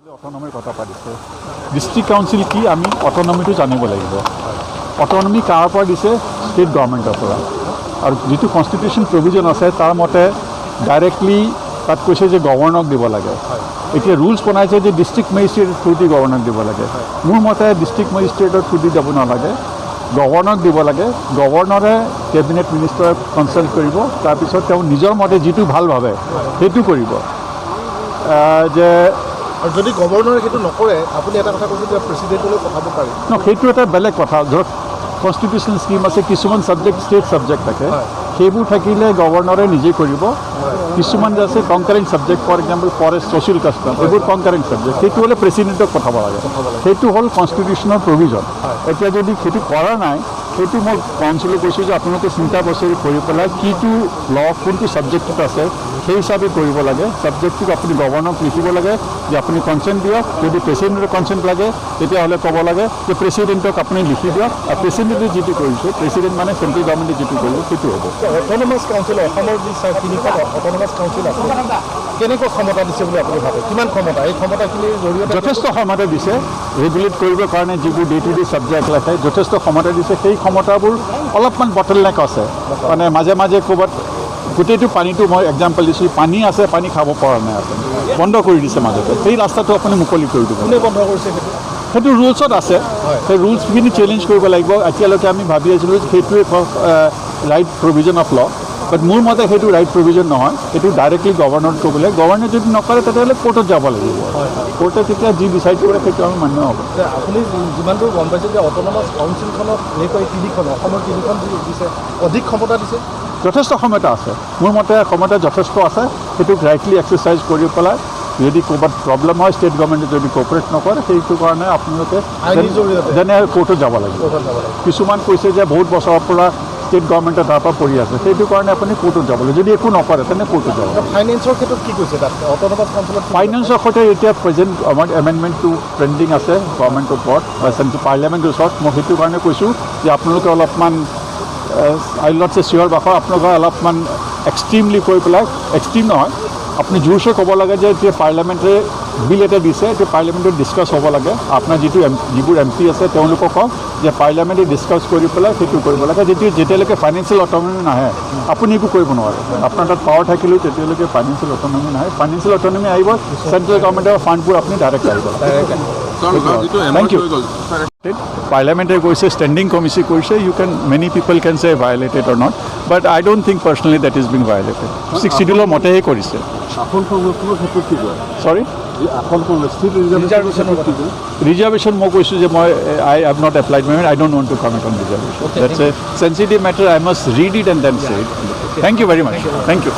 অটনমিৰ কথা পাতিছে district council কি আমি অটনমিটো জানিব লাগিব অটনমি কাৰ পৰা দিছে ষ্টেট গভৰ্ণমেণ্টৰ পৰা আৰু যিটো কনষ্টিটিউশ্যন প্ৰভিজন আছে তাৰ মতে ডাইৰেক্টলি তাত কৈছে যে গভৰ্ণৰক দিব লাগে এতিয়া ৰুলছ বনাইছে যে ডিষ্ট্ৰিক্ট মেজিষ্ট্ৰেটৰ থ্ৰু দি গভৰ্ণৰক দিব লাগে মোৰ মতে ডিষ্ট্ৰিক্ট মেজিষ্ট্ৰেটৰ থ্ৰু দি যাব নালাগে গভৰ্ণৰক দিব লাগে গভৰ্ণৰে কেবিনেট মিনিষ্টাৰক কনচাল্ট কৰিব তাৰপিছত তেওঁ নিজৰ মতে যিটো ভাল ভাবে সেইটো কৰিব যে আৰু যদি গভৰ্ণৰে সেইটো নকৰে আপুনি এটা কথা কৈছে যে প্ৰেচিডেণ্টলৈ পঠাব পাৰি ন সেইটো এটা বেলেগ কথা ধৰক কনষ্টিটিউশ্যন স্কিম আছে কিছুমান ছাবজেক্ট ষ্টেট ছাবজেক্ট থাকে সেইবোৰ থাকিলে গভৰ্ণৰে নিজে কৰিব কিছুমান যে আছে concurring subject for example forest social custom এইবোৰ কনকাৰিং ছাবজেক্ট সেইটো হ'লে প্ৰেচিডেণ্টক পঠাব লাগে সেইটো হ'ল কনষ্টিটিউশ্যনৰ প্ৰভিজন এতিয়া যদি সেইটো কৰা নাই সেইটো মই কাউন্সিলে কৈছোঁ যে আপোনালোকে চিন্তা বছৰি কৰি পেলাই কিটো ল কোনটো ছাবজেক্টত আছে সেই হিচাপে কৰিব লাগে ছাবজেক্টটোক আপুনি গভৰ্ণৰক লিখিব লাগে যে আপুনি কনচেণ্ট দিয়ক যদি প্ৰেচিডেণ্টৰ কনচেণ্ট লাগে তেতিয়াহ'লে ক'ব লাগে যে প্ৰেচিডেণ্টক আপুনি লিখি দিয়ক আৰু প্ৰেচিডেণ্টে যিটো কৰিছোঁ প্ৰেচিডেণ্ট মানে চেণ্ট্ৰেল গভৰ্ণমেণ্টে যিটো কৰিব সেইটো হ'ব অট'নমাছ কাউন্সিল অসমৰ যি তিনিখন অট'নমাছ কাউন্সিল আছে কেনেকুৱা ক্ষমতা দিছে বুলি আপুনি ভাবে কিমান ক্ষমতা এই ক্ষমতাখিনিৰ জৰিয়তে যথেষ্ট ক্ষমতা দিছে ৰেগুলেট কৰিবৰ কাৰণে যিবোৰ ডে টু ডে ছাবজেক্ট লাগে যথেষ্ট ক্ষমতা দিছে সেই ক্ষমতাবোৰ অলপমান বটলনেক আছে মানে মাজে মাজে ক'ৰবাত গোটেইটো পানীটো মই এক্সাম্পল দিছোঁ পানী আছে পানী খাব পৰা নাই আপুনি বন্ধ কৰি দিছে মাজতে সেই ৰাস্তাটো আপুনি মুকলি কৰি দিব কোনে বন্ধ কৰিছে সেইটো ৰুলছত আছে সেই ৰুলছখিনি চেলেঞ্জ কৰিব লাগিব এতিয়ালৈকে আমি ভাবি আছিলোঁ সেইটোৱে ৰাইট প্ৰভিজন অফ ল বাট মোৰ মতে সেইটো ৰাইট প্ৰভিজন নহয় সেইটো ডাইৰেক্টলি গভৰ্ণৰক ক'ব লাগে গভৰ্ণৰে যদি নকৰে তেতিয়াহ'লে কোৰ্টত যাব লাগিব কোৰ্টে তেতিয়া যি ডিচাইড কৰে সেইটো আমি মান্য হ'ব আপুনি যিমান দূৰ গম পাইছে যে অট'নমাছ কাউন্সিলখনক এই তিনিখন অসমৰ তিনিখন যি দিছে অধিক ক্ষমতা দিছে যথেষ্ট ক্ষমতা আছে মোৰ মতে ক্ষমতা যথেষ্ট আছে সেইটোক ৰাইটলি এক্সাৰচাইজ কৰি পেলাই যদি ক'ৰবাত প্ৰব্লেম হয় ষ্টেট গভৰ্ণমেণ্টে যদি কোঅপাৰেট নকৰে সেইটো কাৰণে আপোনালোকে যেনে কোৰ্টত যাব লাগিব কিছুমান কৈছে যে বহুত বছৰৰ পৰা ষ্টেট গভৰ্ণমেণ্টে তাৰ পৰা পৰি আছে সেইটো কাৰণে আপুনি কোৰ্টত যাব লাগিব যদি একো নকৰে তেনে কোৰ্টত যাব ফাইনেন্সৰ ক্ষেত্ৰত কি কৈছে তাত অট'নমাছ কাউন্সিলত ফাইনেন্সৰ সৈতে এতিয়া প্ৰেজেণ্ট আমাৰ এমেণ্ডমেণ্টটো পেণ্ডিং আছে গভৰ্ণমেণ্টৰ ওপৰত বা চেণ্ট্ৰেল পাৰ্লিয়ামেণ্টৰ ওচৰত মই সেইটো কাৰণে কৈছোঁ যে আপোনালোকে অলপমান আই নট চে চিয়'ৰ বাখৰ আপোনালোকে অলপমান এক্সট্ৰিমলি কৈ পেলাই এক্সট্ৰিম নহয় আপুনি জোৰছে ক'ব লাগে যে এতিয়া পাৰ্লিয়ামেণ্টে বিল এটা দিছে এতিয়া পাৰ্লিয়ামেণ্টত ডিছকাছ হ'ব লাগে আপোনাৰ যিবোৰ এম পি আছে তেওঁলোকক কওক যে পাৰ্লিয়ামেণ্টে ডিছকাছ কৰি পেলাই সেইটো কৰিব লাগে যেতিয়ালৈকে ফাইনেন্সিয়েল অট'নমি নাহে আপুনি একো কৰিব নোৱাৰে আপোনাৰ তাত পাৱাৰ থাকিলেও তেতিয়ালৈকে ফাইনেন্সিয়েল অট'নমি নাহে ফাইনেন্সিয়েল অট'নমি আহিব চেণ্ট্ৰেল গভৰ্ণমেণ্টৰ ফাণ্ডবোৰ আপুনি ডাইৰেক্ট আহিব থেংক ইউ পাৰ্লিয়ামেণ্টে কৈছে ষ্টেণ্ডিং কমিটি কৰিছে you can many people can say violated or not but I don't think personally that is being violated six চিডিউলৰ মতেহে কৰিছে চৰি ৰিজাৰ্ভেশ্যন মই কৈছোঁ যে মই I have not applied my I don't want to comment on reservation that's a sensitive matter I must read it and then say it thank you very much thank U